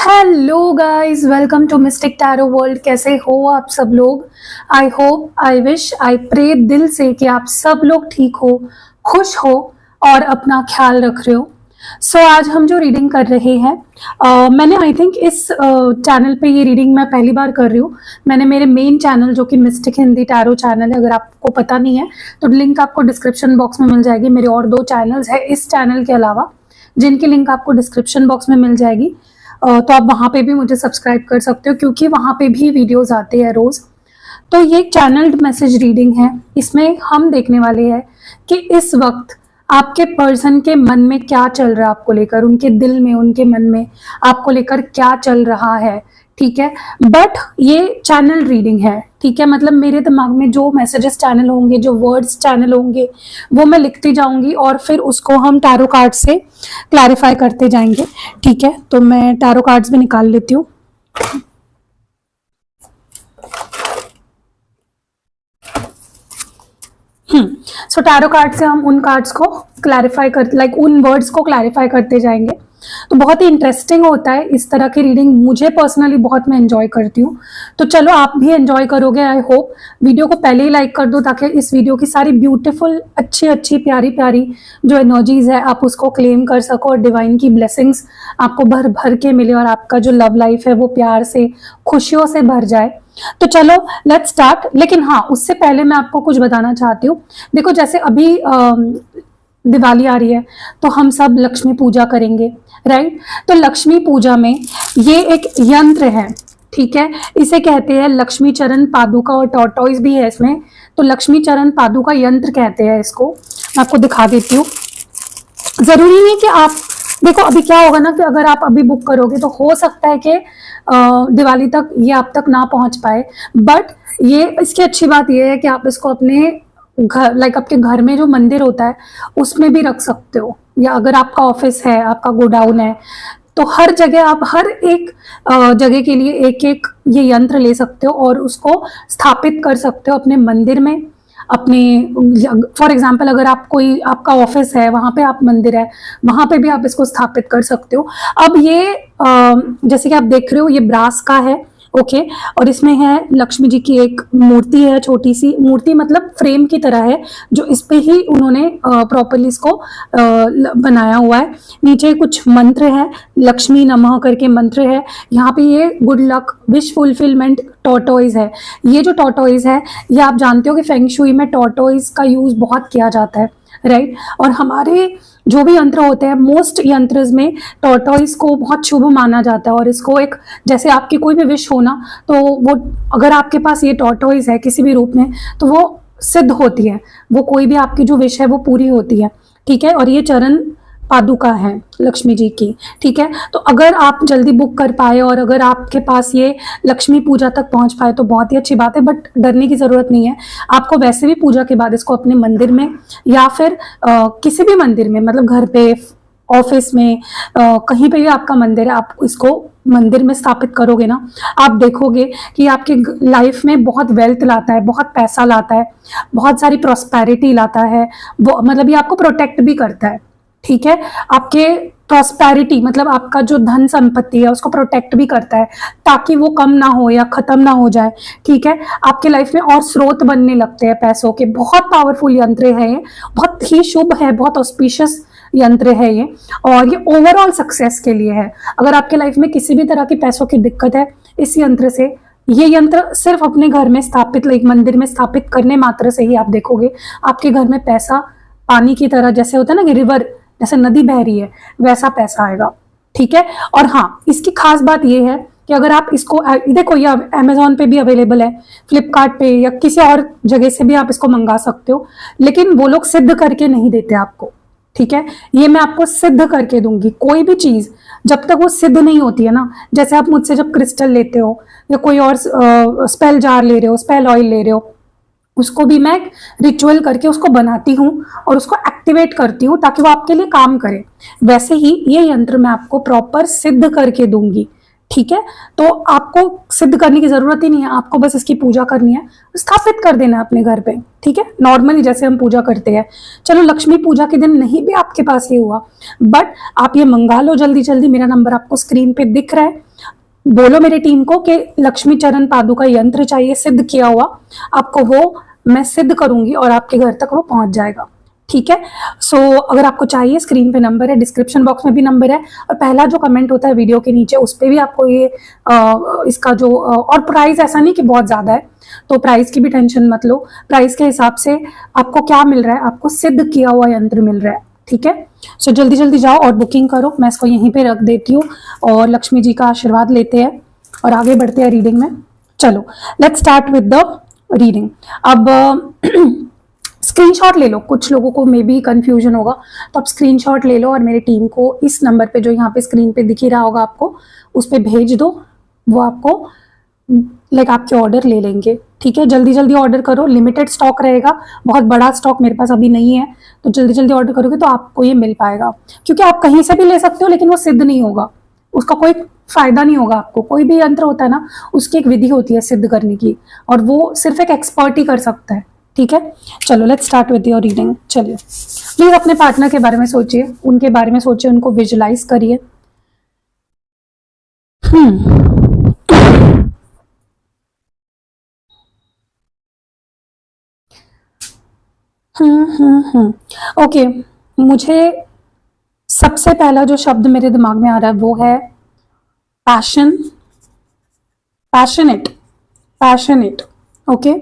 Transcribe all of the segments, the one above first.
Hello guys, welcome to mystic tarot world. कैसे हो आप सब लोग? I hope, I wish, I pray दिल से कि आप सब लोग ठीक हो, खुश हो और अपना ख्याल रख रहे हो। सो आज हम जो रीडिंग कर रहे हैं, मैंने आई थिंक इस चैनल पे ये रीडिंग मैं पहली बार कर रही हूँ। मैंने मेरे मेन चैनल जो कि मिस्टिक हिंदी टैरो चैनल है, अगर आपको पता नहीं है तो लिंक आपको डिस्क्रिप्शन बॉक्स में मिल जाएगी। मेरे और 2 चैनल्स है इस चैनल के अलावा, जिनकी लिंक आपको डिस्क्रिप्शन बॉक्स में मिल जाएगी। तो आप वहाँ पे भी मुझे सब्सक्राइब कर सकते हो, क्योंकि वहाँ पे भी वीडियोस आते हैं रोज़। तो ये चैनल्ड मैसेज रीडिंग है। इसमें हम देखने वाले हैं कि इस वक्त आपके पर्सन के मन में क्या चल रहा है आपको लेकर, उनके दिल में, उनके मन में आपको लेकर क्या चल रहा है। ठीक है, बट ये चैनल रीडिंग है। ठीक है, मतलब मेरे दिमाग में जो मैसेजेस चैनल होंगे, जो वर्ड्स चैनल होंगे, वो मैं लिखती जाऊंगी और फिर उसको हम टैरो कार्ड से क्लैरिफाई करते जाएंगे। ठीक है, तो मैं टैरो कार्ड्स भी निकाल लेती हूँ। सो टैरो कार्ड से हम उन कार्ड्स को क्लैरिफाई कर उन वर्ड्स को क्लैरिफाई करते जाएंगे। तो बहुत ही इंटरेस्टिंग होता है इस तरह की रीडिंग। मुझे पर्सनली बहुत मैं एंजॉय करती हूँ। तो चलो आप भी एंजॉय करोगे। आई होप वीडियो को पहले ही लाइक कर दो, ताकि इस वीडियो की सारी ब्यूटीफुल, अच्छी अच्छी, प्यारी प्यारी जो एनर्जीज है आप उसको क्लेम कर सको और डिवाइन की ब्लेसिंग्स आपको भर भर के मिले और आपका जो लव लाइफ है वो प्यार से, खुशियों से भर जाए। तो चलो लेट्स स्टार्ट। लेकिन हाँ, उससे पहले मैं आपको कुछ बताना चाहती हूँ। देखो, जैसे अभी दिवाली आ रही है तो हम सब लक्ष्मी पूजा करेंगे, राइट? तो लक्ष्मी पूजा में ये एक यंत्र है, ठीक है, इसे कहते हैं लक्ष्मी चरण पादुका, और टॉर्टोइस भी है इसमें। तो लक्ष्मी चरण पादुका यंत्र कहते हैं इसको। मैं आपको दिखा देती हूँ। जरूरी नहीं कि आप देखो, अभी क्या होगा ना कि अगर आप अभी बुक करोगे तो हो सकता है कि दिवाली तक ये आप तक ना पहुंच पाए। बट ये इसकी अच्छी बात ये है कि आप इसको अपने घर, आपके घर में जो मंदिर होता है उसमें भी रख सकते हो, या अगर आपका ऑफिस है, आपका गोडाउन है, तो हर जगह आप हर एक जगह के लिए एक एक ये यंत्र ले सकते हो और उसको स्थापित कर सकते हो अपने मंदिर में। अपने फॉर एग्जाम्पल, अगर आप कोई, आपका ऑफिस है, वहां पे आप मंदिर है, वहां पे भी आप इसको स्थापित कर सकते हो। अब ये जैसे कि आप देख रहे हो, ये ब्रास का है, ओके। और इसमें है लक्ष्मी जी की एक मूर्ति है, छोटी सी मूर्ति, मतलब फ्रेम की तरह है, जो इस पे ही उन्होंने प्रॉपरली इसको बनाया हुआ है। नीचे कुछ मंत्र है, लक्ष्मी नमः करके मंत्र है। यहाँ पे ये good luck, wish fulfilment tortoise है। ये जो टॉर्टोइज है, ये आप जानते हो कि फेंग शुई में टॉर्टोइज का यूज बहुत किया जाता है, राइट? और हमारे जो भी यंत्र होते हैं, मोस्ट यंत्र में टॉर्टोइज को बहुत शुभ माना जाता है। और इसको एक, जैसे आपकी कोई भी विश हो ना, तो वो अगर आपके पास ये टॉर्टोइज है किसी भी रूप में, तो वो सिद्ध होती है, वो कोई भी आपकी जो विश है वो पूरी होती है। ठीक है, और ये चरण पादुका है लक्ष्मी जी की। ठीक है, तो अगर आप जल्दी बुक कर पाए और अगर आपके पास ये लक्ष्मी पूजा तक पहुंच पाए तो बहुत ही अच्छी बात है। बट डरने की जरूरत नहीं है। आपको वैसे भी पूजा के बाद इसको अपने मंदिर में या फिर किसी भी मंदिर में, मतलब घर पे, ऑफिस में, कहीं पे भी आपका मंदिर है, आप इसको मंदिर में स्थापित करोगे ना, आप देखोगे कि आपके लाइफ में बहुत वेल्थ लाता है, बहुत पैसा लाता है, बहुत सारी प्रॉस्पेरिटी लाता है। वो मतलब ये आपको प्रोटेक्ट भी करता है। ठीक है, आपके प्रॉस्पेरिटी, मतलब आपका जो धन संपत्ति है उसको प्रोटेक्ट भी करता है, ताकि वो कम ना हो या खत्म ना हो जाए। ठीक है, आपके लाइफ में और स्रोत बनने लगते हैं पैसों के। बहुत पावरफुल यंत्र है ये, बहुत ही शुभ है, बहुत ऑस्पिशियस यंत्र है ये, और ये ओवरऑल सक्सेस के लिए है। अगर आपके लाइफ में किसी भी तरह की पैसों की दिक्कत है, इस यंत्र से, ये यंत्र सिर्फ अपने घर में स्थापित, मंदिर में स्थापित करने मात्र से ही आप देखोगे आपके घर में पैसा पानी की तरह, जैसे होता है ना कि रिवर, जैसे नदी बह रही है, वैसा पैसा आएगा। ठीक है, और हाँ, इसकी खास बात ये है कि अगर आप इसको देखो, ये अमेजोन पे भी अवेलेबल है, फ्लिपकार्ट पे या किसी और जगह से भी आप इसको मंगा सकते हो, लेकिन वो लोग सिद्ध करके नहीं देते आपको। ठीक है, ये मैं आपको सिद्ध करके दूंगी। कोई भी चीज जब तक वो सिद्ध नहीं होती है ना, जैसे आप मुझसे जब क्रिस्टल लेते हो या कोई और स्पेल जार ले रहे हो, स्पेल ऑयल ले रहे हो, उसको भी मैं रिचुअल करके उसको बनाती हूँ और उसको एक्टिवेट करती हूँ ताकि वो आपके लिए काम करे। वैसे ही ये यंत्र मैं आपको प्रॉपर सिद्ध करके दूंगी। ठीक है, तो आपको सिद्ध करने की जरूरत ही नहीं है, आपको बस इसकी पूजा करनी है, स्थापित कर देना है अपने घर पे। ठीक है, नॉर्मली जैसे हम पूजा करते हैं। चलो लक्ष्मी पूजा के दिन नहीं भी आपके पास ये हुआ, बट आप ये मंगा लो जल्दी जल्दी। मेरा नंबर आपको स्क्रीन पे दिख रहा है, बोलो मेरी टीम को कि लक्ष्मी चरण पादुका यंत्र चाहिए सिद्ध किया हुआ, आपको वो मैं सिद्ध करूंगी और आपके घर तक वो पहुंच जाएगा। ठीक है, सो अगर आपको चाहिए स्क्रीन पे नंबर है, डिस्क्रिप्शन बॉक्स में भी नंबर है, और पहला जो कमेंट होता है वीडियो के नीचे उस पर भी आपको ये इसका जो और प्राइस ऐसा नहीं कि बहुत ज्यादा है, तो प्राइस की भी टेंशन मत लो। प्राइस के हिसाब से आपको क्या मिल रहा है, आपको सिद्ध किया हुआ यंत्र मिल रहा है। ठीक है, सो जल्दी जल्दी जाओ और बुकिंग करो, मैं इसको यहीं पे रख देती हूँ और लक्ष्मी जी का आशीर्वाद लेते हैं और आगे बढ़ते हैं रीडिंग में। चलो let's start with the reading. अब स्क्रीनशॉट ले लो, कुछ लोगों को मे बी कंफ्यूजन होगा, तो आप स्क्रीनशॉट ले लो और मेरी टीम को इस नंबर पे जो यहाँ पे स्क्रीन पे दिख ही रहा होगा आपको, उस पर भेज दो। वो आपको लाइक आपके ऑर्डर ले लेंगे। ठीक है, जल्दी जल्दी ऑर्डर करो, लिमिटेड स्टॉक रहेगा, बहुत बड़ा स्टॉक मेरे पास अभी नहीं है, तो जल्दी जल्दी ऑर्डर करोगे तो आपको ये मिल पाएगा। क्योंकि आप कहीं से भी ले सकते हो लेकिन वो सिद्ध नहीं होगा, उसका कोई फायदा नहीं होगा आपको। कोई भी यंत्र होता है ना, उसकी एक विधि होती है सिद्ध करने की, और वो सिर्फ एक एक्सपर्ट ही कर सकता है। ठीक है, चलो let's start with your reading. चलिए प्लीज अपने पार्टनर के बारे में सोचिए, उनके बारे में सोचिए, उनको विजुलाइज करिए। ओके, मुझे सबसे पहला जो शब्द मेरे दिमाग में आ रहा है वो है passion, passionate, passionate. Okay,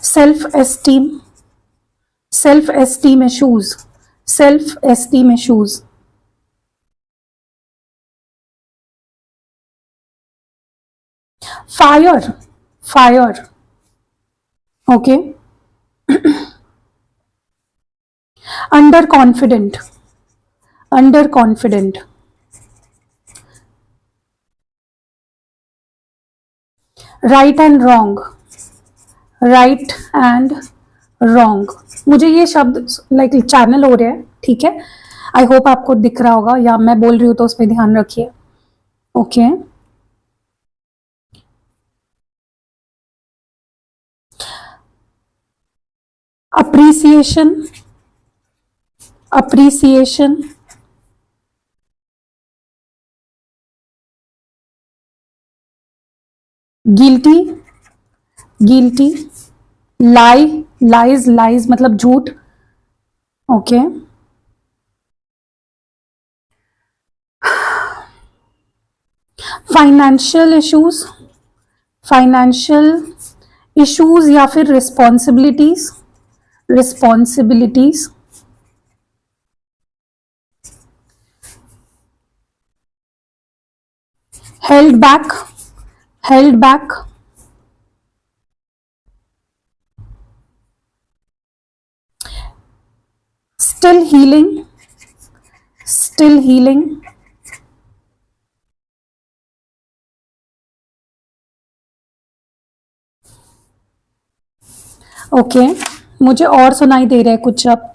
self esteem, self esteem issues, self esteem issues. Fire, fire. Okay, under confident, under confident. Right and wrong, right and wrong. मुझे ये शब्द लाइक चैनल हो रहे हैं। ठीक है, आई होप आपको दिख रहा होगा या मैं बोल रही हूँ तो उस पर ध्यान रखिए। Okay, appreciation, appreciation. Guilty, guilty. Lie, lies, lies मतलब झूठ। Okay, financial issues, financial issues या फिर responsibilities, responsibilities. Held back, held back. Still healing, still healing. Okay, मुझे और सुनाई दे रहा है कुछ अब।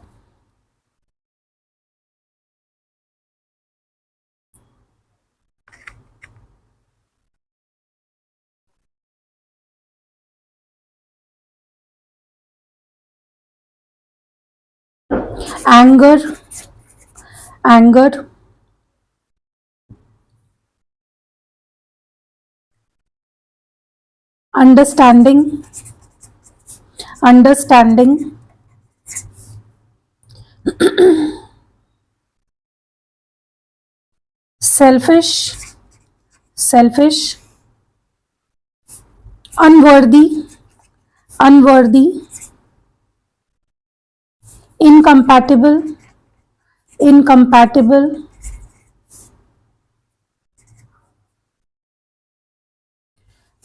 Anger, anger. Understanding, understanding. Selfish, selfish. Unworthy, unworthy. Incompatible, incompatible.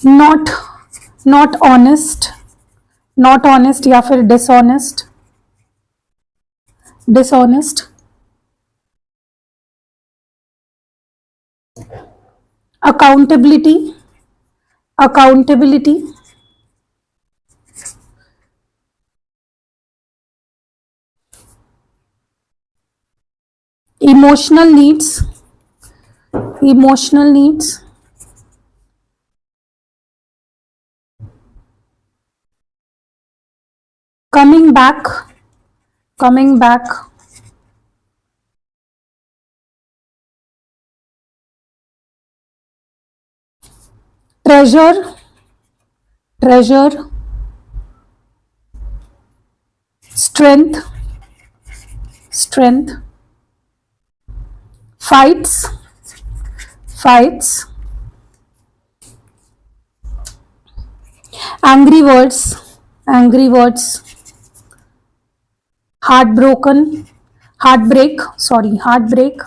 Not, not honest, not honest या फिर dishonest, dishonest. Accountability, accountability. Emotional needs, emotional needs, coming back, coming back, treasure, treasure, strength, strength, fights, fights, angry words, angry words, heart broken, heart break, sorry heart break.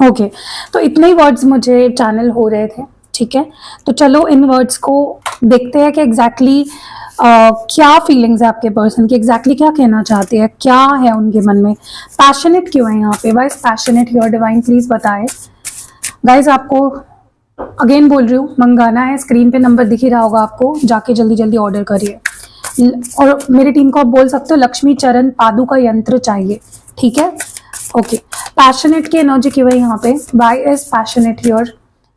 Okay तो इतने ही words मुझे channel हो रहे थे, ठीक है। तो चलो इन वर्ड्स को देखते हैं कि एग्जैक्टली क्या फीलिंग्स है आपके पर्सन की, एग्जैक्टली क्या कहना चाहते हैं, क्या है उनके मन में, पैशनेट क्यों है यहाँ पे, wise passionate your divine, please बताए गाइज। आपको अगेन बोल रही हूँ, मंगाना है, स्क्रीन पे नंबर दिख ही रहा होगा आपको, जाके जल्दी जल्दी ऑर्डर करिए। और मेरी टीम को आप बोल सकते हो लक्ष्मी चरण पादु का यंत्र चाहिए, ठीक है। ओके पैशनेट की एनर्जी क्यों है यहाँ पे, वाई इज पैशनेट हियर,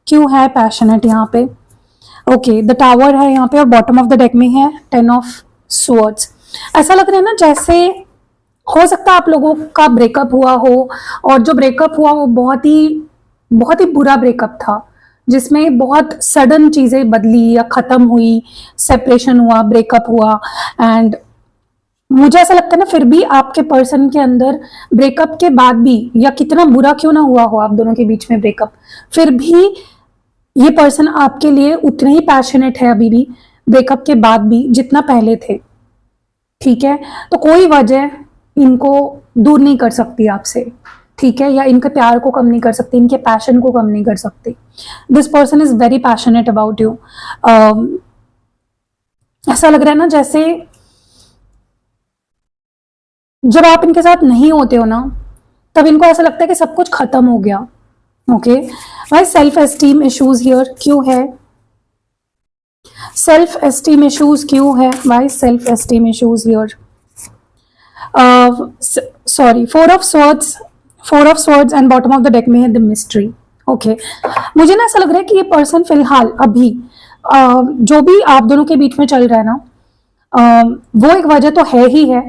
क्यों है पैशनेट यहाँ पे। ओके द टावर है यहाँ पे और बॉटम ऑफ द डेक में है 10 ऑफ स्वर्ड्स। ऐसा लग रहा है ना जैसे हो सकता है आप लोगों का ब्रेकअप हुआ हो, और जो ब्रेकअप हुआ वो बहुत ही बुरा ब्रेकअप था, जिसमें बहुत सडन चीजें बदली या खत्म हुई, सेपरेशन हुआ, ब्रेकअप हुआ। एंड मुझे ऐसा लगता है ना फिर भी आपके पर्सन के अंदर ब्रेकअप के बाद भी, या कितना बुरा क्यों ना हुआ हो आप दोनों के बीच में ब्रेकअप, फिर भी ये पर्सन आपके लिए उतने ही पैशनेट है अभी भी ब्रेकअप के बाद भी जितना पहले थे, ठीक है। तो कोई वजह इनको दूर नहीं कर सकती आपसे, ठीक है, या इनके प्यार को कम नहीं कर सकती, इनके पैशन को कम नहीं कर सकती। This person is very passionate about you. ऐसा लग रहा है ना जैसे जब आप इनके साथ नहीं होते हो ना, तब इनको ऐसा लगता है कि सब कुछ खत्म हो गया। ओके भाई सेल्फ एस्टीम इश्यूज हियर क्यों है, सेल्फ एस्टीम इश्यूज क्यों है भाई, self esteem issues here. Sorry four of swords and bottom of the deck में है द मिस्ट्री। ओके मुझे ना ऐसा लग रहा है कि ये पर्सन फिलहाल अभी जो भी आप दोनों के बीच में चल रहा है ना, वो एक वजह तो है ही है,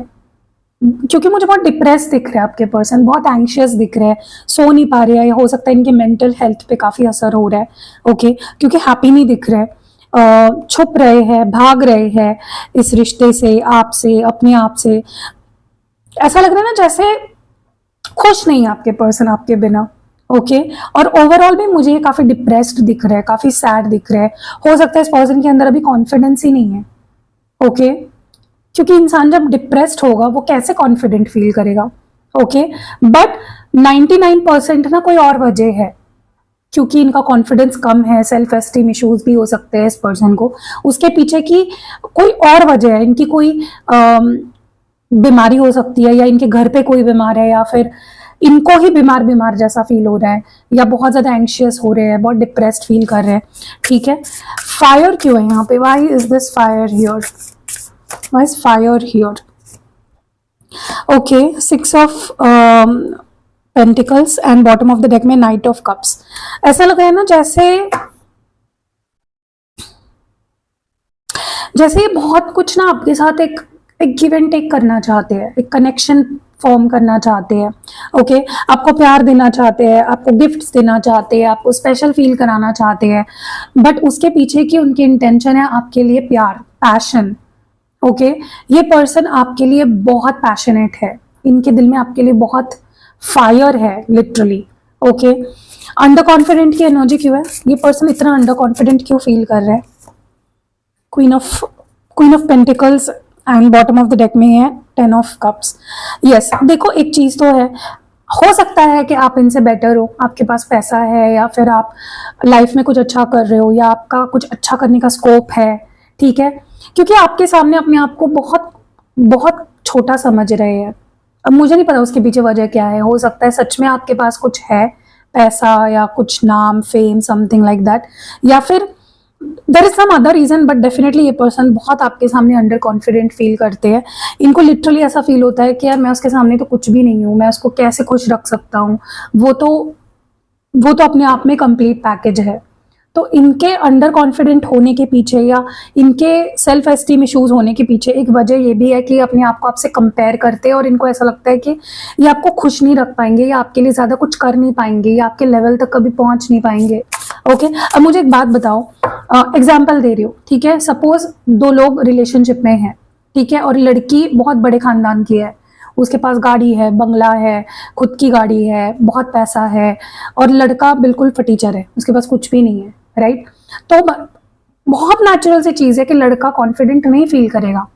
क्योंकि मुझे बहुत डिप्रेस दिख रहा है आपके पर्सन, बहुत एंशियस दिख रहा है, सो नहीं पा रहे हैं, या हो सकता है इनके मेंटल हेल्थ पे काफी असर हो रहा है। ओके क्योंकि हैप्पी नहीं दिख रहा है, छुप रहे हैं, भाग रहे हैं इस रिश्ते से, आपसे, अपने आप से। ऐसा लग रहा है ना जैसे खुश नहीं है आपके पर्सन आपके बिना। ओके और ओवरऑल भी मुझे ये काफी डिप्रेस्ड दिख रहा है, काफी सैड दिख रहा है। हो सकता है इस पर्सन के अंदर अभी कॉन्फिडेंस ही नहीं है। ओके क्योंकि इंसान जब डिप्रेस्ड होगा वो कैसे कॉन्फिडेंट फील करेगा। ओके बट 99% ना कोई और वजह है, क्योंकि इनका कॉन्फिडेंस कम है, सेल्फ एस्टीम इश्यूज भी हो सकते हैं इस पर्सन को, उसके पीछे की कोई और वजह है, इनकी कोई बीमारी हो सकती है, या इनके घर पे कोई बीमार है, या फिर इनको ही बीमार जैसा फील हो रहा है, या बहुत ज्यादा एंशियस हो रहे हैं, बहुत डिप्रेस्ड फील कर रहे हैं, ठीक है। फायर क्यों है यहाँ पे, why is this fire here, why is fire here. Okay 6 of pentacles and bottom of the deck में नाइट ऑफ कप्स। ऐसा लग रहा है ना जैसे बहुत कुछ ना आपके साथ एक गिव एंड टेक करना चाहते हैं, एक कनेक्शन फॉर्म करना चाहते हैं। ओके आपको प्यार देना चाहते हैं, आपको गिफ्ट्स देना चाहते हैं, आपको स्पेशल फील कराना चाहते हैं, बट उसके पीछे की उनकी इंटेंशन है आपके लिए प्यार, पैशन। ओके ये पर्सन आपके लिए बहुत पैशनेट है, इनके दिल में आपके लिए बहुत फायर है लिटरली। ओके अंडर कॉन्फिडेंट की एनर्जी क्यों है, ये पर्सन इतना अंडर कॉन्फिडेंट क्यों फील कर रहा है। Queen of pentacles and bottom of the deck में है 10 ऑफ कप्स। यस देखो एक चीज तो है, हो सकता है कि आप इनसे बेटर हो, आपके पास पैसा है, या फिर आप लाइफ में कुछ अच्छा कर रहे हो, या आपका कुछ अच्छा करने का स्कोप है, ठीक है, क्योंकि आपके सामने अपने आप को बहुत बहुत छोटा समझ रहे हैं। अब मुझे नहीं पता उसके पीछे वजह क्या है, हो सकता है सच में आपके पास कुछ है, पैसा या कुछ नाम, फेम, समथिंग लाइक दैट, या फिर there is some other reason, but definitely ये पर्सन बहुत आपके सामने अंडर कॉन्फिडेंट फील करते हैं। इनको लिटरली ऐसा फील होता है कि यार मैं उसके सामने तो कुछ भी नहीं हूँ, मैं उसको कैसे खुश रख सकता हूँ, वो तो वो तो अपने आप में कंप्लीट पैकेज है। तो इनके अंडर कॉन्फिडेंट होने के पीछे या इनके सेल्फ एस्टीम इश्यूज होने के पीछे एक वजह ये भी है कि अपने आप को आपसे कंपेयर करते हैं और इनको ऐसा लगता है कि ये आपको खुश नहीं रख पाएंगे या आपके लिए ज़्यादा कुछ कर नहीं पाएंगे या आपके लेवल तक कभी पहुंच नहीं पाएंगे। ओके, अब मुझे एक बात बताओ, एग्जाम्पल दे रही हूँ, ठीक है। सपोज दो लोग रिलेशनशिप में हैं, ठीक है, और लड़की बहुत बड़े खानदान की है, उसके पास गाड़ी है, बंगला है, खुद की गाड़ी है, बहुत पैसा है, और लड़का बिल्कुल फटीचर है, उसके पास कुछ भी नहीं है, राइट। तो बहुत नेचुरल सी चीज़ है कि लड़का कॉन्फिडेंट नहीं फील करेगा।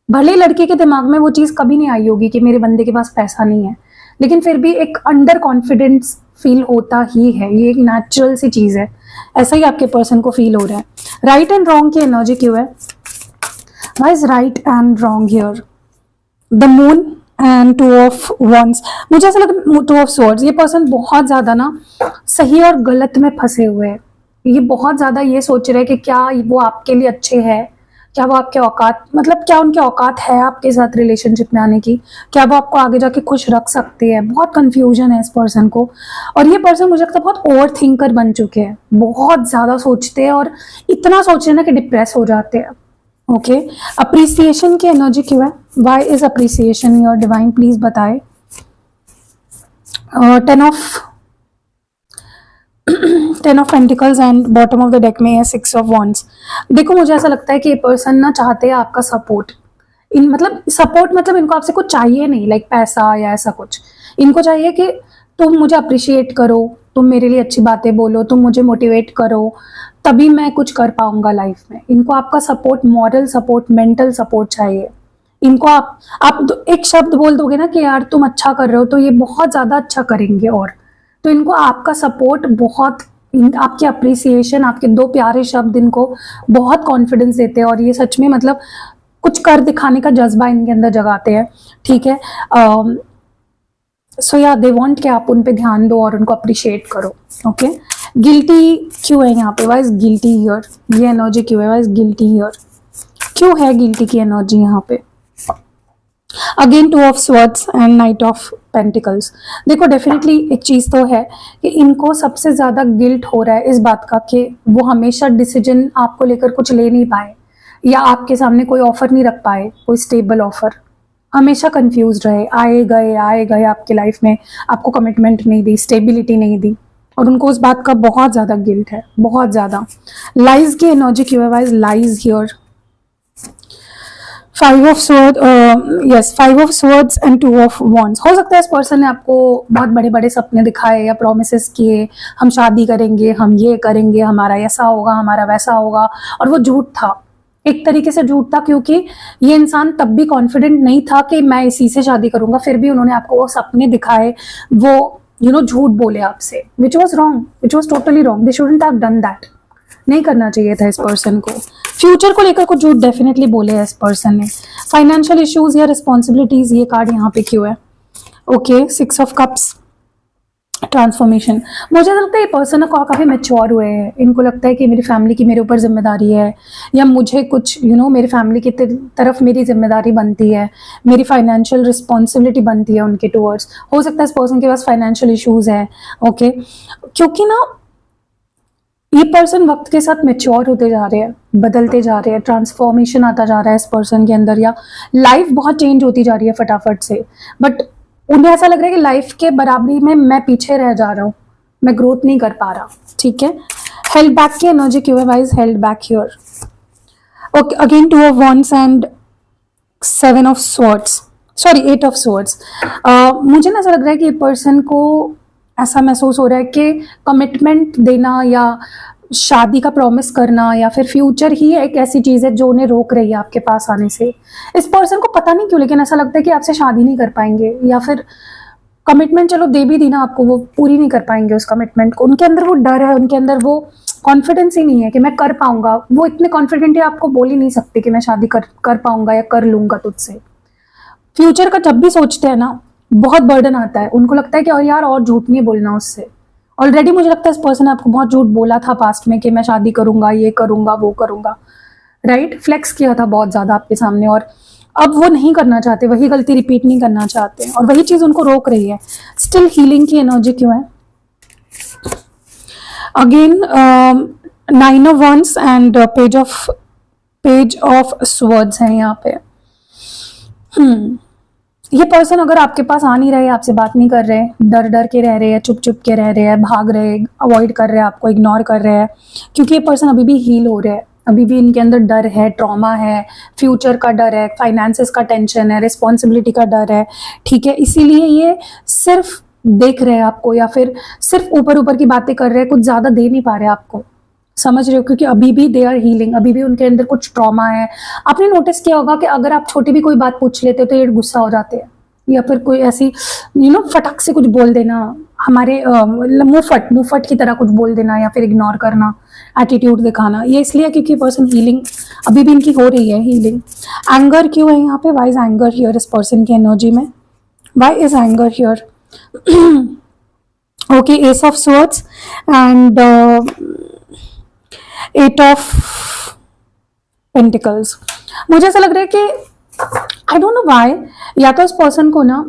भले लड़के के दिमाग में वो चीज़ कभी नहीं आई होगी कि मेरे बंदे के पास पैसा नहीं है, लेकिन फिर भी एक अंडर कॉन्फिडेंस फील होता ही है, ये एक नेचुरल सी चीज़ है। ऐसा ही आपके पर्सन को फील हो रहा है। राइट एंड रॉन्ग की एनर्जी क्यों है? Why is right and wrong here? The moon and two of wands. मुझे ऐसा लगता है टू ऑफ स्वॉर्ड्स, ये पर्सन बहुत ज्यादा ना सही और गलत में फंसे हुए हैं। ये बहुत ज्यादा ये सोच रहे हैं कि क्या वो आपके लिए अच्छे हैं, क्या वो आपके औकात, मतलब क्या उनके औकात है आपके साथ रिलेशनशिप में आने की, क्या वो आपको आगे जाके खुश रख सकते हैं। बहुत कंफ्यूजन है इस पर्सन को। और ये पर्सन मुझे लगता है बहुत ओवर थिंकर बन चुके हैं, बहुत ज्यादा सोचते हैं और इतना सोच रहे हैं ना कि डिप्रेस हो जाते हैं। ओके, अप्रिसिएशन की एनर्जी क्यों है? Why is appreciation your divine, please बताए। 10 of pentacles and bottom of the deck में है 6 ऑफ वॉन्ड्स। देखो मुझे ऐसा लगता है कि ये पर्सन ना चाहते हैं आपका सपोर्ट। इन मतलब सपोर्ट मतलब इनको आपसे कुछ चाहिए नहीं, लाइक पैसा या ऐसा कुछ। इनको चाहिए कि तुम मुझे अप्रिशिएट करो, तुम मेरे लिए अच्छी बातें बोलो, तुम मुझे मोटिवेट करो, तभी मैं कुछ कर पाऊंगा लाइफ में। इनको आपका support, moral support, mental support चाहिए। इनको आप एक शब्द बोल दोगे ना कि यार तुम अच्छा कर रहे हो, तो ये बहुत ज्यादा अच्छा करेंगे। और तो इनको आपका सपोर्ट बहुत, आपकी अप्रिसिएशन, आपके दो प्यारे शब्द इनको बहुत कॉन्फिडेंस देते हैं और ये सच में मतलब कुछ कर दिखाने का जज्बा इनके अंदर जगाते हैं, ठीक है। सो या दे वांट कि आप उन पे ध्यान दो और उनको अप्रिशिएट करो। ओके, गिल्टी क्यों है यहाँ पे? Why is guilty here? ये एनर्जी क्यों है? Why is guilty here? क्यों है गिल्टी की एनर्जी यहाँ पे? Again 2 of swords and knight of pentacles. देखो डेफिनेटली एक चीज तो है कि इनको सबसे ज्यादा गिल्ट हो रहा है इस बात का कि वो हमेशा डिसीजन आपको लेकर कुछ ले नहीं पाए या आपके सामने कोई ऑफर नहीं रख पाए, कोई स्टेबल ऑफर। हमेशा कंफ्यूज रहे, आए गए आपकी लाइफ में, आपको कमिटमेंट नहीं दी, स्टेबिलिटी नहीं दी, और उनको उस बात का बहुत ज्यादा गिल्ट है, बहुत ज्यादा। लाइज की एनर्जी क्यों है? Why is lies here? 5 of sword, yes 5 of swords and 2 of wands. हो सकता है इस पर्सन ने आपको बहुत बड़े बड़े सपने दिखाए या प्रोमिसेस किए, हम शादी करेंगे, हम ये करेंगे, हमारा ऐसा होगा, हमारा वैसा होगा, और वो झूठ था। एक तरीके से झूठ था क्योंकि ये इंसान तब भी कॉन्फिडेंट नहीं था कि मैं इसी से शादी करूंगा, फिर भी उन्होंने आपको वो सपने दिखाए, वो झूठ बोले आपसे, which was wrong, which was totally wrong. They shouldn't have done that. नहीं करना चाहिए था इस पर्सन को। फ्यूचर को लेकर कुछ झूठ डेफिनेटली बोले है इस पर्सन ने। फाइनेंशियल इश्यूज या रिस्पॉन्सिबिलिटीज, ये कार्ड यहाँ पे क्यों है? Okay, 6 of cups, transformation. मुझे लगता है ये पर्सन काफी मेच्योर हुए हैं। इनको लगता है कि मेरी फैमिली की मेरे ऊपर जिम्मेदारी है, या मुझे कुछ मेरी फैमिली की तरफ मेरी जिम्मेदारी बनती है, मेरी फाइनेंशियल रिस्पॉन्सिबिलिटी बनती है उनके टूवर्ड्स। हो सकता है इस पर्सन के पास फाइनेंशियल इश्यूज है। ओके, क्योंकि ना ये पर्सन वक्त के साथ मेच्योर होते जा रहे हैं, बदलते जा रहे हैं, ट्रांसफॉर्मेशन आता जा रहा है इस पर्सन के अंदर, या लाइफ बहुत चेंज होती जा रही है फटाफट से। बट उन्हें ऐसा लग रहा है कि लाइफ के बराबरी में मैं पीछे रह जा रहा हूँ, मैं ग्रोथ नहीं कर पा रहा, ठीक है। हेल्ड बैक की एनर्जी क्यों है? Why is held back here? Okay, again 2 of wands and 7 of swords, sorry 8 of swords. मुझे ना ऐसा लग रहा है कि पर्सन को ऐसा महसूस हो रहा है कि कमिटमेंट देना या शादी का प्रॉमिस करना या फिर फ्यूचर ही एक ऐसी चीज है जो उन्हें रोक रही है आपके पास आने से। इस पर्सन को पता नहीं क्यों, लेकिन ऐसा लगता है कि आपसे शादी नहीं कर पाएंगे, या फिर कमिटमेंट चलो दे भी दी ना आपको, वो पूरी नहीं कर पाएंगे उस कमिटमेंट को। उनके अंदर वो डर है, उनके अंदर वो कॉन्फिडेंस ही नहीं है कि मैं कर पाऊंगा। वो इतने कॉन्फिडेंट है, आपको बोल ही नहीं सकते कि मैं शादी कर पाऊंगा या कर लूंगा तुझसे। फ्यूचर का जब भी सोचते हैं ना, बहुत बर्डन आता है। उनको लगता है कि और यार और झूठ नहीं बोलना उससे, ऑलरेडी मुझे लगता है इस पर्सन ने आपको बहुत झूठ बोला था पास्ट में कि मैं शादी करूंगा, ये करूंगा, वो करूंगा, राइट? फ्लेक्स किया था बहुत ज्यादा आपके सामने, और अब वो नहीं करना चाहते, वही गलती रिपीट नहीं करना चाहते, और वही चीज उनको रोक रही है। स्टिल हीलिंग की एनर्जी क्यों है? Again 9 of Wands and page of swords है यहाँ पे। ये पर्सन अगर आपके पास आ नहीं रहे, आपसे बात नहीं कर रहे, डर डर के रह रहे हैं, चुप चुप के रह रहे हैं, भाग रहे हैं, अवॉइड कर रहे हैं, आपको इग्नोर कर रहे हैं, क्योंकि ये पर्सन अभी भी हील हो रहे हैं, अभी भी इनके अंदर डर है, ट्रॉमा है, फ्यूचर का डर है, फाइनेंसेस का टेंशन है, रिस्पॉन्सिबिलिटी का डर है, ठीक है? इसीलिए ये सिर्फ देख रहे हैं आपको, या फिर सिर्फ ऊपर ऊपर की बातें कर रहे हैं, कुछ ज़्यादा दे नहीं पा रहे आपको, समझ रहे हो? क्योंकि अभी भी दे आर हीलिंग, अभी भी उनके अंदर कुछ ट्रॉमा है। आपने नोटिस किया होगा कि अगर आप छोटी भी कोई बात पूछ लेते हो तो ये गुस्सा हो जाते हैं, या फिर कोई ऐसी फटक से कुछ बोल देना, हमारे मुंहफट की तरह कुछ बोल देना, या फिर इग्नोर करना, एटीट्यूड दिखाना। ये इसलिए क्योंकि पर्सन हीलिंग अभी भी इनकी हो रही है, हीलिंग। एंगर क्यों है यहाँ पे? वाई इज एंगर हियर इस पर्सन की एनर्जी में? Why is anger here? Okay, ace of swords and 8 of pentacles. मुझे ऐसा लग रहा है कि आई डोंट नो व्हाई, या तो इस पर्सन को ना,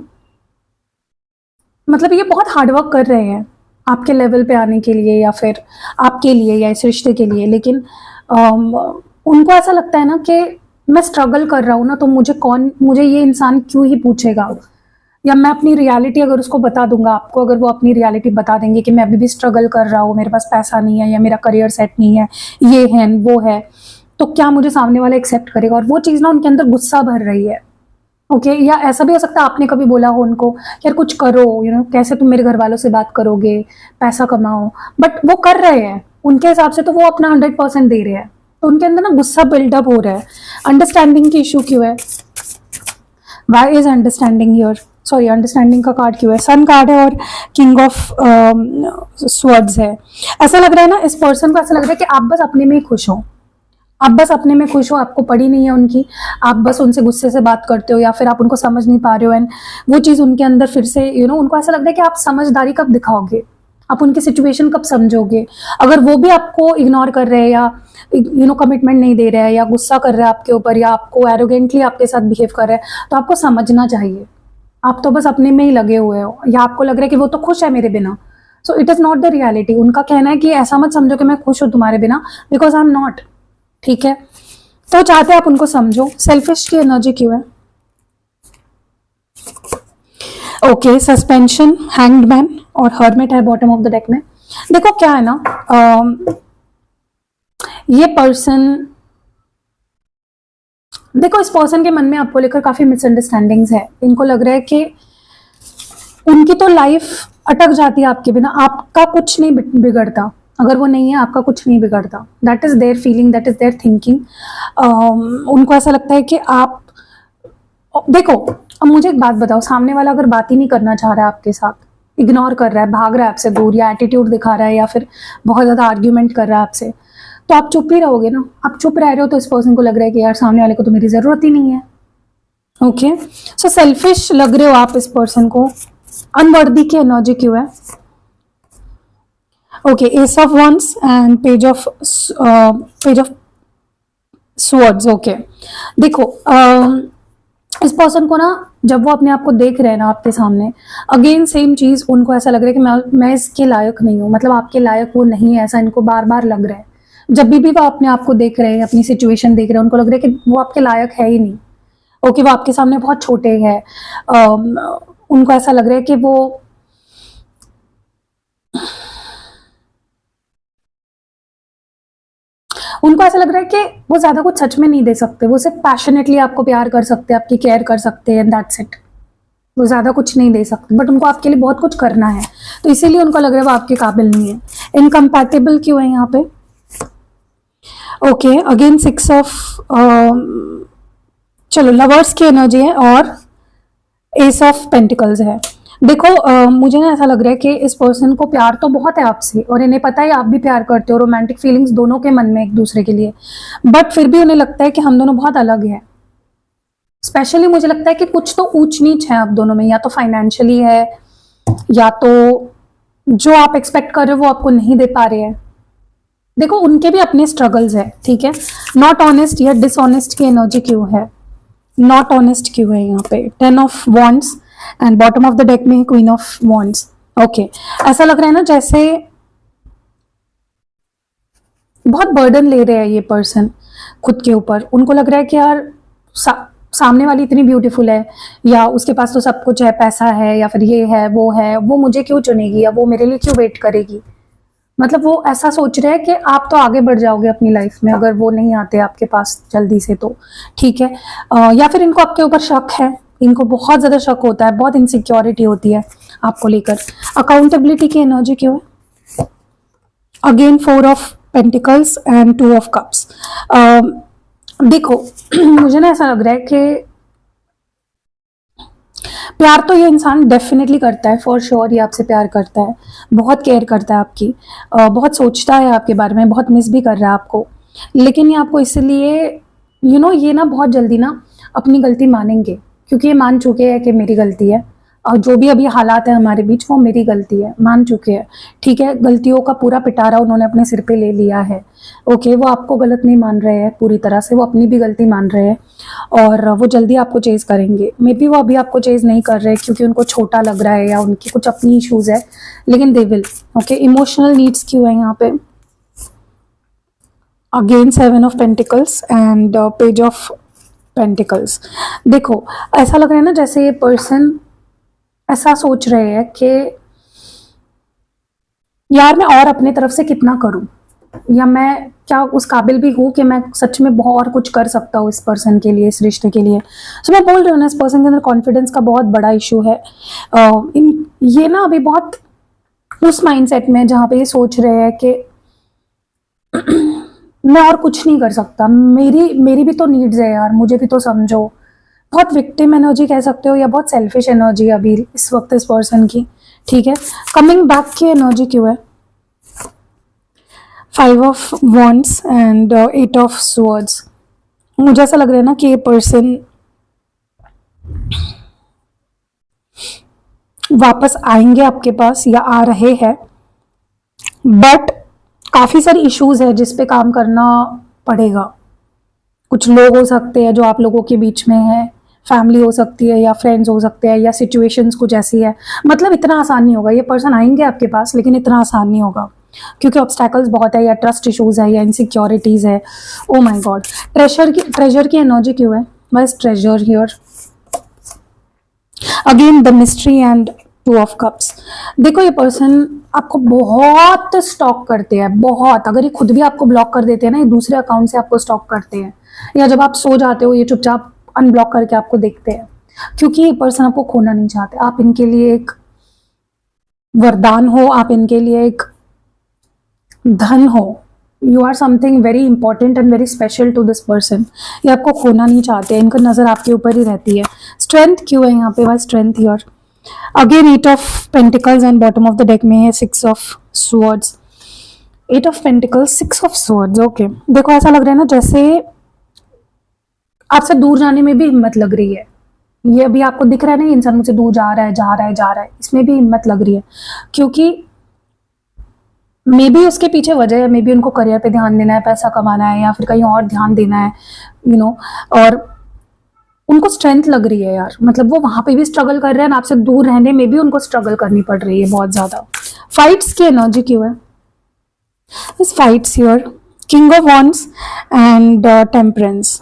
मतलब ये बहुत हार्डवर्क कर रहे हैं आपके लेवल पे आने के लिए, या फिर आपके लिए, या इस रिश्ते के लिए, लेकिन उनको ऐसा लगता है ना कि मैं स्ट्रगल कर रहा हूँ ना, तो मुझे ये इंसान क्यों ही पूछेगा, या मैं अपनी रियलिटी अगर उसको बता दूंगा आपको, अगर वो अपनी रियलिटी बता देंगे कि मैं अभी भी स्ट्रगल कर रहा हूँ, मेरे पास पैसा नहीं है, या मेरा करियर सेट नहीं है, ये है वो है, तो क्या मुझे सामने वाला एक्सेप्ट करेगा? और वो चीज़ ना उनके अंदर गुस्सा भर रही है। ओके, या ऐसा भी हो सकता है आपने कभी बोला हो उनको, यार कुछ करो, कैसे तुम मेरे घर वालों से बात करोगे, पैसा कमाओ, बट वो कर रहे हैं, उनके हिसाब से तो वो अपना 100% दे रहे हैं, तो उनके अंदर ना गुस्सा बिल्डअप हो रहा है। अंडरस्टैंडिंग की इशू क्यों है? Why is understanding here? Sorry, understanding का कार्ड क्यों है? सन कार्ड है और किंग ऑफ स्वर्ड्स है। ऐसा लग रहा है ना, इस पर्सन को ऐसा लग रहा है कि आप बस अपने में ही खुश हो, आप बस अपने में खुश हो, आपको पड़ी नहीं है उनकी, आप बस उनसे गुस्से से बात करते हो, या फिर आप उनको समझ नहीं पा रहे हो, एंड वो चीज़ उनके अंदर फिर से उनको ऐसा लगता है कि आप समझदारी कब दिखाओगे, आप उनकी सिचुएशन कब समझोगे। अगर वो भी आपको इग्नोर कर रहे हैं, या कमिटमेंट नहीं दे रहे हैं, या गुस्सा कर रहे हैं आपके ऊपर, या आपको एरोगेंटली आपके साथ बिहेव कर रहे हैं, तो आपको समझना चाहिए, आप तो बस अपने में ही लगे हुए हो, या आपको लग रहा है कि वो तो खुश है मेरे बिना। So it is not the reality. उनका कहना है कि ऐसा मत समझो कि मैं खुश हूँ तुम्हारे बिना, बिकॉज आई एम नॉट, ठीक है? तो चाहते हैं आप उनको समझो। सेल्फिश की एनर्जी क्यों है? ओके, सस्पेंशन, हैंग्ड मैन और हर्मिट है बॉटम ऑफ द डेक में। देखो क्या है ना, ये पर्सन, देखो इस पर्सन के मन में आपको लेकर काफी मिसअंडरस्टैंडिंग्स है। इनको लग रहा है कि उनकी तो लाइफ अटक जाती है आपके बिना, आपका कुछ नहीं बिगड़ता, अगर वो नहीं है आपका कुछ नहीं बिगड़ता। That is their feeling, that is their thinking. उनको ऐसा लगता है कि आप देखो, अब मुझे एक बात बताओ, सामने वाला अगर बात ही नहीं करना चाह रहा है आपके साथ, इग्नोर कर रहा है, भाग रहा है आपसे दूर, या एटीट्यूड दिखा रहा है, या फिर बहुत ज्यादा आर्ग्यूमेंट कर रहा है आपसे, तो आप चुप ही रहोगे ना? आप चुप रह रहे हो तो इस पर्सन को लग रहा है कि यार सामने वाले को तो मेरी जरूरत ही नहीं है। ओके, सो सेल्फिश लग रहे हो आप इस पर्सन को। अनवर्दी की एनर्जी क्यों है? Okay, ace of wands and page of swords. Okay, देखो इस पर्सन को ना, जब वो अपने आप को देख रहे हैं ना आपके सामने, अगेन सेम चीज, उनको ऐसा लग रहा है कि मैं इसके लायक नहीं हूँ, मतलब आपके लायक वो नहीं है, ऐसा इनको बार बार लग रहा है। जब भी वो अपने आप को देख रहे हैं, अपनी सिचुएशन देख रहे हैं, उनको लग रहा है कि वो आपके लायक है ही नहीं। ओके, वो आपके सामने बहुत छोटे हैं। उनको ऐसा लग रहा है कि उनको ऐसा लग रहा है कि वो ज्यादा कुछ सच में नहीं दे सकते, वो सिर्फ पैशनेटली आपको प्यार कर सकते हैं, आपकी केयर कर सकते हैं, दैट्स इट। वो ज्यादा कुछ नहीं दे सकते, बट उनको आपके लिए बहुत कुछ करना है, तो इसीलिए उनको लग रहा है वो आपके काबिल नहीं है। इनकम्पैटिबल क्यों है यहाँ पे? ओके, अगेन 6 ऑफ, चलो लवर्स की एनर्जी है और एस ऑफ पेंटिकल्स है। देखो मुझे ना ऐसा लग रहा है कि इस पर्सन को प्यार तो बहुत है आपसे, और इन्हें पता है आप भी प्यार करते हो, रोमांटिक फीलिंग्स दोनों के मन में एक दूसरे के लिए, बट फिर भी उन्हें लगता है कि हम दोनों बहुत अलग हैं। स्पेशली मुझे लगता है कि कुछ तो ऊंच नीच है आप दोनों में, या तो फाइनेंशियली है, या तो जो आप एक्सपेक्ट कर रहे हो वो आपको नहीं दे पा रहे हैं। देखो उनके भी अपने स्ट्रगल्स है, ठीक है। नॉट ऑनेस्ट या डिसऑनेस्ट की एनर्जी क्यों है, नॉट ऑनेस्ट क्यों है यहाँ पे, 10 of wands and bottom of the deck में क्वीन ऑफ वॉन्ड्स। ओके, ऐसा लग रहा है ना जैसे बहुत बर्डन ले रहे हैं ये पर्सन खुद के ऊपर। उनको लग रहा है कि यार सामने वाली इतनी ब्यूटीफुल है, या उसके पास तो सब कुछ है, पैसा है या फिर ये है, वो मुझे क्यों चुनेगी या वो मेरे लिए क्यों वेट करेगी। मतलब वो ऐसा सोच रहे हैं कि आप तो आगे बढ़ जाओगे अपनी लाइफ में अगर वो नहीं आते आपके पास जल्दी से, तो ठीक है। या फिर इनको आपके ऊपर शक है, इनको बहुत ज्यादा शक होता है, बहुत इनसिक्योरिटी होती है आपको लेकर। अकाउंटेबिलिटी की एनर्जी क्यों है, again 4 of pentacles and 2 of cups. देखो मुझे ना ऐसा लग रहा है कि प्यार तो ये इंसान डेफिनेटली करता है, फॉर श्योर ये आपसे प्यार करता है, बहुत केयर करता है आपकी, बहुत सोचता है आपके बारे में, बहुत मिस भी कर रहा है आपको। लेकिन ये आपको इसलिए ये ना बहुत जल्दी ना अपनी गलती मानेंगे, क्योंकि ये मान चुके हैं कि मेरी गलती है, और जो भी अभी हालात है हमारे बीच वो मेरी गलती है, मान चुके हैं, ठीक है। गलतियों का पूरा पिटारा उन्होंने अपने सिर पे ले लिया है। ओके, वो आपको गलत नहीं मान रहे हैं पूरी तरह से, वो अपनी भी गलती मान रहे हैं, और वो जल्दी आपको चेज करेंगे। मे बी वो अभी आपको चेज नहीं कर रहे क्योंकि उनको छोटा लग रहा है या उनकी कुछ अपनी इश्यूज है, लेकिन they will. Okay, emotional needs क्यों है यहाँ पे, again 7 of pentacles and page of pentacles. देखो ऐसा लग रहा है ना जैसे ये पर्सन ऐसा सोच रहे हैं कि यार मैं और अपने तरफ से कितना करूं, या मैं क्या उस काबिल भी हूं कि मैं सच में बहुत और कुछ कर सकता हूँ इस पर्सन के लिए, इस रिश्ते के लिए। सो मैं बोल रही हूँ ना, इस पर्सन के अंदर कॉन्फिडेंस का बहुत बड़ा इशू है। ये ना अभी बहुत उस माइंडसेट में है जहाँ पे ये सोच रहे हैं कि मैं और कुछ नहीं कर सकता, मेरी भी तो नीड्स है यार, मुझे भी तो समझो। बहुत विक्टिम एनर्जी कह सकते हो, या बहुत सेल्फिश एनर्जी अभी इस वक्त इस पर्सन की, ठीक है। कमिंग बैक की एनर्जी क्यों है, 5 of wands and 8 of swords. मुझे ऐसा लग रहा है ना कि ये पर्सन वापस आएंगे आपके पास या आ रहे हैं, बट काफी सारी इश्यूज है जिस पे काम करना पड़ेगा। कुछ लोग हो सकते हैं जो आप लोगों के बीच में है, फैमिली हो सकती है या फ्रेंड्स हो सकते हैं, या सिचुएशंस कुछ ऐसी है। मतलब इतना आसान नहीं होगा, ये पर्सन आएंगे आपके पास लेकिन इतना आसान नहीं होगा, क्योंकि ऑब्स्टैकल्स बहुत है, या ट्रस्ट इश्यूज है, या इनसिक्योरिटीज है। ओ माय गॉड, ट्रेजर की एनर्जी क्यों है, बस treasure here, again the mystery and 2 of cups. देखो ये पर्सन आपको बहुत स्टॉक करते हैं, बहुत। अगर ये खुद भी आपको ब्लॉक कर देते हैं ना, ये दूसरे अकाउंट से आपको स्टॉक करते हैं, या जब आप सो जाते हो ये चुपचाप अनब्लॉक करके आपको देखते हैं, क्योंकि ये पर्सन आपको खोना नहीं चाहते। आप इनके लिए एक वरदान हो, आप इनके लिए एक धन हो, you are something very important and very special to this person. ये आपको खोना नहीं चाहते, इनका नजर आपके ऊपर ही रहती है। स्ट्रेंथ क्यों है यहाँ पे, why strength here, again 8 of pentacles and bottom of the deck में है 6 of swords. 8 of pentacles, 6 of swords. Okay, देखो ऐसा लग रहा है ना जैसे आपसे दूर जाने में भी हिम्मत लग रही है। ये अभी आपको दिख रहा है ना, इंसान मुझसे दूर जा रहा है, जा रहा है, जा रहा है, इसमें भी हिम्मत लग रही है, क्योंकि मे बी उसके पीछे वजह है, मे बी उनको करियर पे ध्यान देना है, पैसा कमाना है, या फिर कहीं और ध्यान देना है, और उनको स्ट्रेंथ लग रही है यार। मतलब वो वहां पे भी स्ट्रगल कर रहे हैं, आपसे दूर रहने में भी उनको स्ट्रगल करनी पड़ रही है बहुत ज्यादा। फाइट्स की एनर्जी क्यों है, this fights here, king of wands and temperance.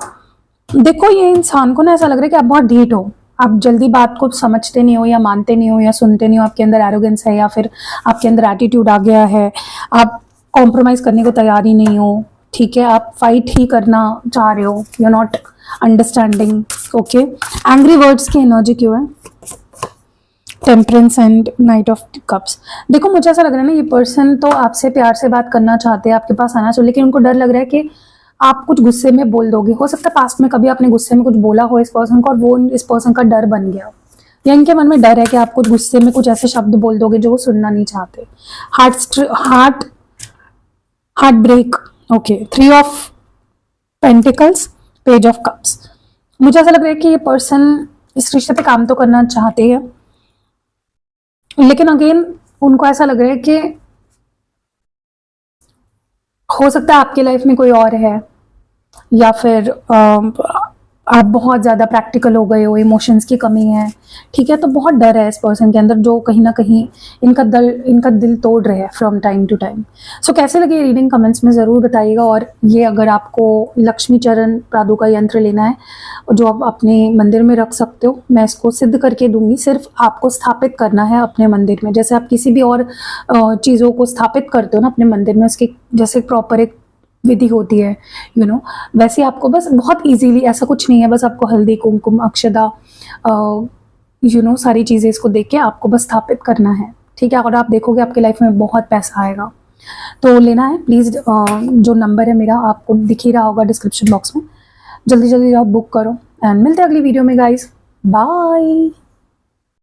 देखो ये इंसान को ना ऐसा लग रहा है कि आप बहुत ढीठ हो, आप जल्दी बात को समझते नहीं हो, या मानते नहीं हो, या सुनते नहीं हो, आपके अंदर एरोगेंस है, या फिर आपके अंदर एटीट्यूड आ गया है, आप कॉम्प्रोमाइज करने को तैयार ही नहीं हो, ठीक है। आप फाइट ही करना चाह रहे हो, you are not understanding. Okay, angry words की एनर्जी क्यों है, temperance and knight of cups. देखो मुझे ऐसा लग रहा है ना, ये पर्सन तो आपसे प्यार से बात करना चाहते हैं, आपके पास आना चाहिए, लेकिन उनको डर लग रहा है कि आप कुछ गुस्से में बोल दोगे। हो सकता है पास्ट में कभी आपने गुस्से में कुछ बोला हो इस पर्सन को, और वो इस पर्सन का डर बन गया, या इनके मन में डर है कि आप कुछ गुस्से में कुछ ऐसे शब्द बोल दोगे जो वो सुनना नहीं चाहते। Heart break. Okay, 3 of pentacles, page of cups. मुझे ऐसा लग रहा है कि ये पर्सन इस रिश्ते पे काम तो करना चाहते हैं, लेकिन अगेन उनको ऐसा लग रहा है कि हो सकता है आपके लाइफ में कोई और है, या फिर आप बहुत ज़्यादा प्रैक्टिकल हो गए हो, इमोशंस की कमी है, ठीक है। तो बहुत डर है इस पर्सन के अंदर, जो कहीं ना कहीं इनका दिल तोड़ रहे हैं फ्रॉम टाइम टू टाइम। सो कैसे लगी रीडिंग कमेंट्स में ज़रूर बताइएगा। और ये अगर आपको लक्ष्मी चरण पादुका यंत्र लेना है जो आप अपने मंदिर में रख सकते हो, मैं इसको सिद्ध करके दूंगी। सिर्फ आपको स्थापित करना है अपने मंदिर में, जैसे आप किसी भी और चीज़ों को स्थापित करते हो ना अपने मंदिर में, उसकी जैसे प्रॉपर एक विधि होती है, वैसे आपको बस बहुत इजीली, ऐसा कुछ नहीं है, बस आपको हल्दी, कुमकुम, अक्षदा, सारी चीज़ें इसको देख के आपको बस स्थापित करना है, ठीक है। और आप देखोगे आपके लाइफ में बहुत पैसा आएगा। तो लेना है प्लीज़, जो नंबर है मेरा आपको दिख ही रहा होगा डिस्क्रिप्शन बॉक्स में, जल्दी जल्दी जाओ बुक करो। एंड मिलते हैं अगली वीडियो में गाइस, बाय।